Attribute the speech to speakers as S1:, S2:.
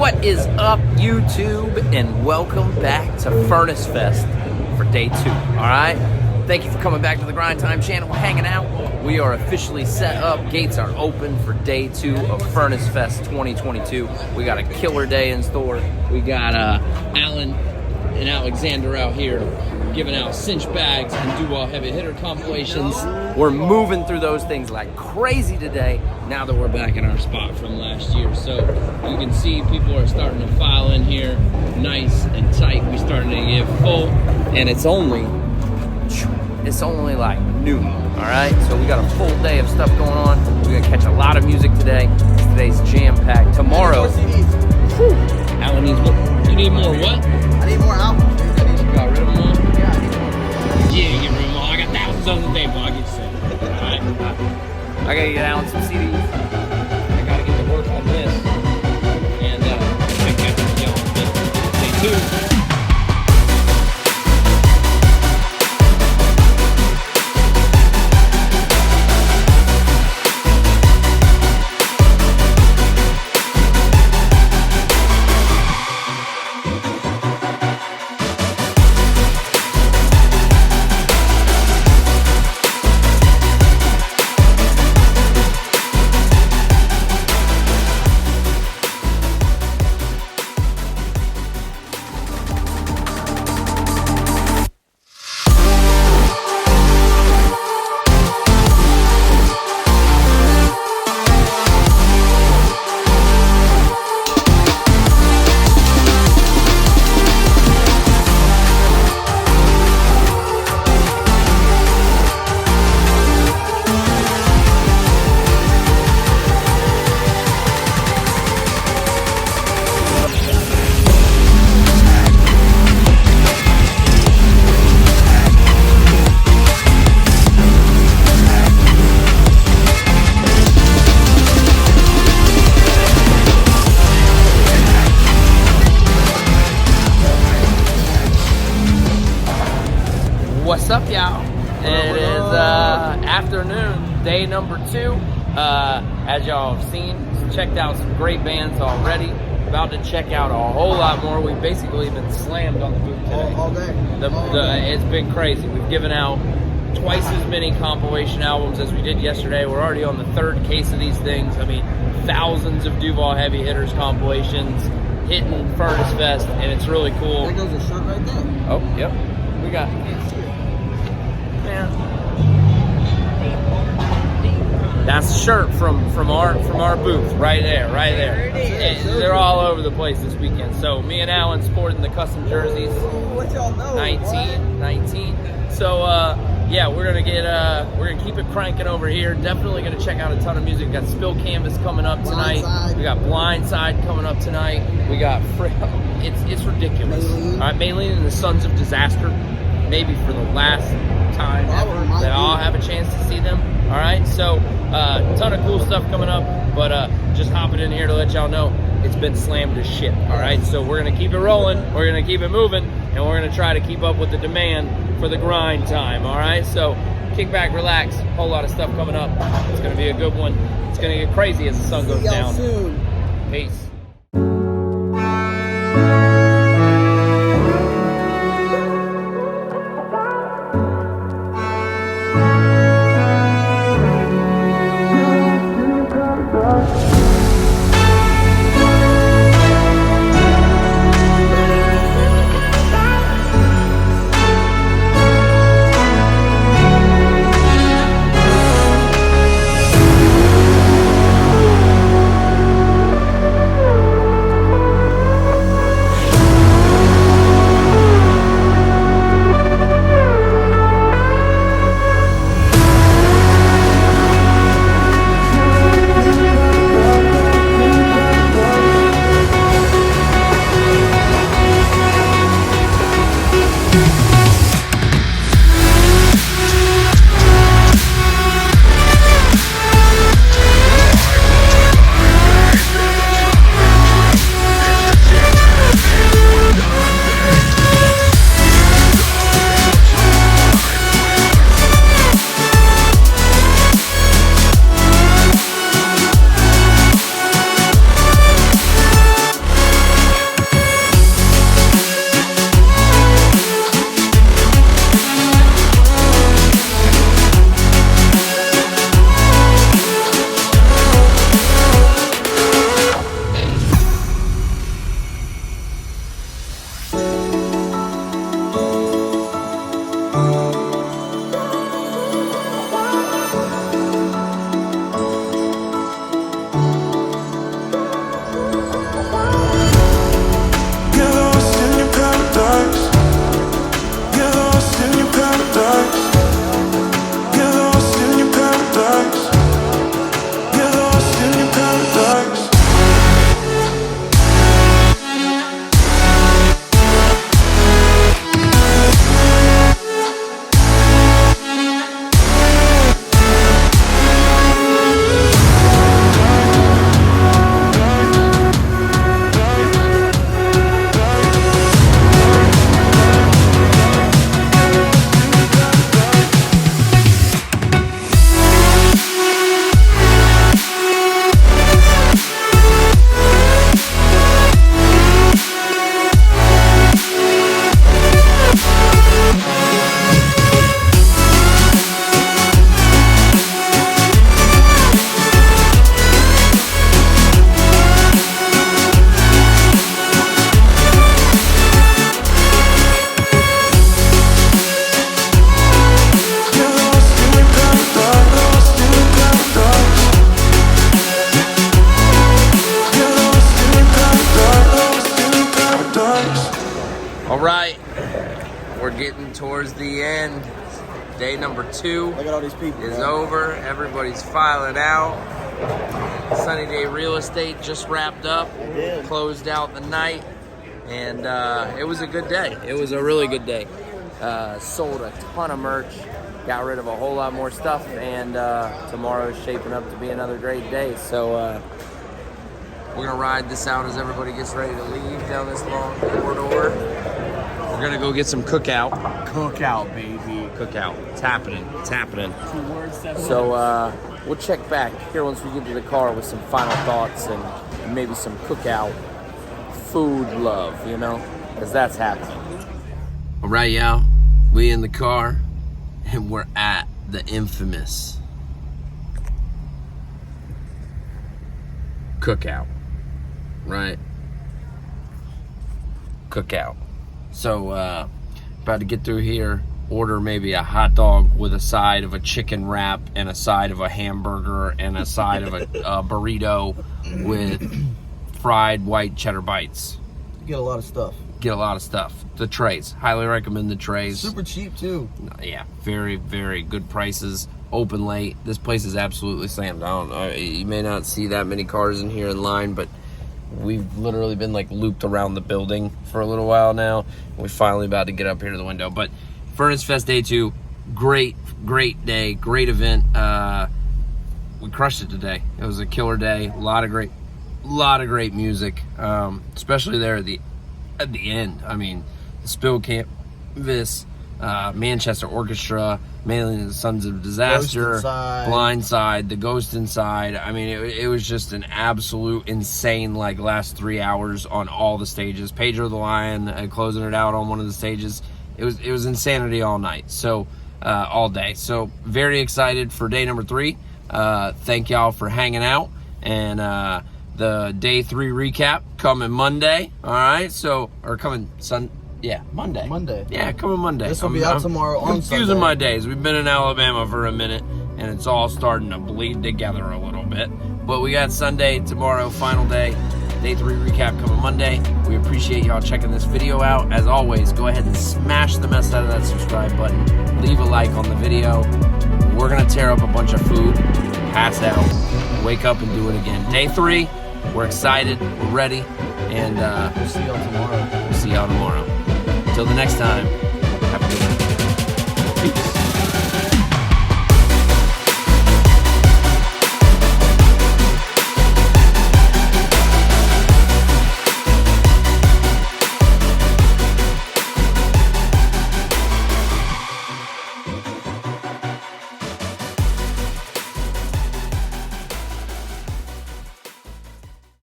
S1: What is up, YouTube, and welcome back to Furnace Fest for day 2, all right? Thank you for coming back to the Grind Time channel. We're hanging out. We are officially set up. Gates are open for day 2 of Furnace Fest 2022. We got a killer day in store. We got Alan and Alexander out here giving out cinch bags and Duval heavy hitter compilations. We're moving through those things like crazy today now that we're back in our spot from last year. So you can see people are starting to file in here nice and tight. We're starting to get full, and it's only like noon, all right? So we got a full day of stuff going on. We're gonna catch a lot of music today. Today's jam-packed. Tomorrow, Alan needs more. You need more what?
S2: I need more albums.
S1: You got rid of them all?
S2: Yeah, I need more.
S1: Yeah, get rid of them all. I got thousands on the table. I'll get you some. All right? I gotta get Alan some CDs. I gotta get to work on this. And I catch up with y'all on day 2. What's up, y'all? It is afternoon, day number 2. As y'all have seen, checked out some great bands already. About to check out a whole lot more. We've basically been slammed on the booth today.
S2: All day.
S1: It's been crazy. We've given out twice as many compilation albums as we did yesterday. We're already on the 3rd case of these things. I mean, thousands of Duval Heavy Hitters compilations hitting Furnace Fest, and it's really cool.
S2: There goes a shirt right there.
S1: Oh, yep. We got... That's a shirt from our booth right there. They're all over the place this weekend. So me and Alan sporting the custom jerseys.
S2: What y'all know?
S1: 19. So yeah, we're gonna keep it cranking over here. Definitely gonna check out a ton of music. We got Spill Canvas coming up tonight.
S2: Blindside.
S1: We got Blindside coming up tonight. We got it's ridiculous.
S2: Maylene.
S1: All right, Maylene and the Sons of Disaster. Maybe for the last time ever that I'll have a chance to see them. All right, so ton of cool stuff coming up, but just hopping in here to let y'all know it's been slammed as shit. All right, so we're gonna keep it rolling, we're gonna keep it moving, and we're gonna try to keep up with the demand for the grind time. All right, so kick back, relax, whole lot of stuff coming up. It's gonna be a good one. It's gonna get crazy as the sun goes down.
S2: Soon.
S1: Peace. All right, we're getting towards the end. Day number 2
S2: Look at all these people.
S1: is
S2: man.
S1: over. Everybody's filing out. Sunny Day Real Estate just wrapped up,
S2: did.
S1: closed out the night, and it was a good day. It was a really good day. Sold a ton of merch, got rid of a whole lot more stuff, and tomorrow is shaping up to be another great day. So we're gonna ride this out as everybody gets ready to leave down this long corridor. We're gonna go get some cookout.
S2: Cookout, baby.
S1: Cookout. It's happening. It's happening. So we'll check back here once we get to the car with some final thoughts and maybe some cookout food love, you know, because that's happening. All right, y'all. We in the car and we're at the infamous cookout, right? Cookout. So about to get through here, order maybe a hot dog with a side of a chicken wrap and a side of a hamburger and a side of a burrito with fried white cheddar bites.
S2: You get a lot of stuff.
S1: Get a lot of stuff. The trays. Highly recommend the trays.
S2: Super cheap too.
S1: Yeah, very, very good prices. Open late. This place is absolutely slammed. You may not see that many cars in here in line, but we've literally been like looped around the building for a little while now. We're finally about to get up here to the window. But Furnace Fest Day 2, great day, great event. We crushed it today. It was a killer day. A lot of great music, especially there at the end. I mean, the Spill Canvas, Manchester Orchestra, mainly the Sons of Disaster,
S2: Ghost Inside.
S1: Blindside, the Ghost Inside. I mean, it was just an absolute insane like last 3 hours on all the stages. Pedro the Lion closing it out on one of the stages. It was insanity all night. So all day. So very excited for day number 3. Thank y'all for hanging out, and the day 3 recap coming Monday. All right, so or coming Monday.
S2: Monday.
S1: Yeah, coming Monday.
S2: This will be out tomorrow on
S1: confusing
S2: Sunday.
S1: my days. We've been in Alabama for a minute, and it's all starting to bleed together a little bit. But we got Sunday tomorrow, final day. Day 3 recap coming Monday. We appreciate y'all checking this video out. As always, go ahead and smash the mess out of that subscribe button. Leave a like on the video. We're gonna tear up a bunch of food, pass out, wake up and do it again. Day 3, we're excited, we're ready, and
S2: We'll see y'all tomorrow.
S1: we'll see y'all tomorrow. Until the next time, have a good night. Peace.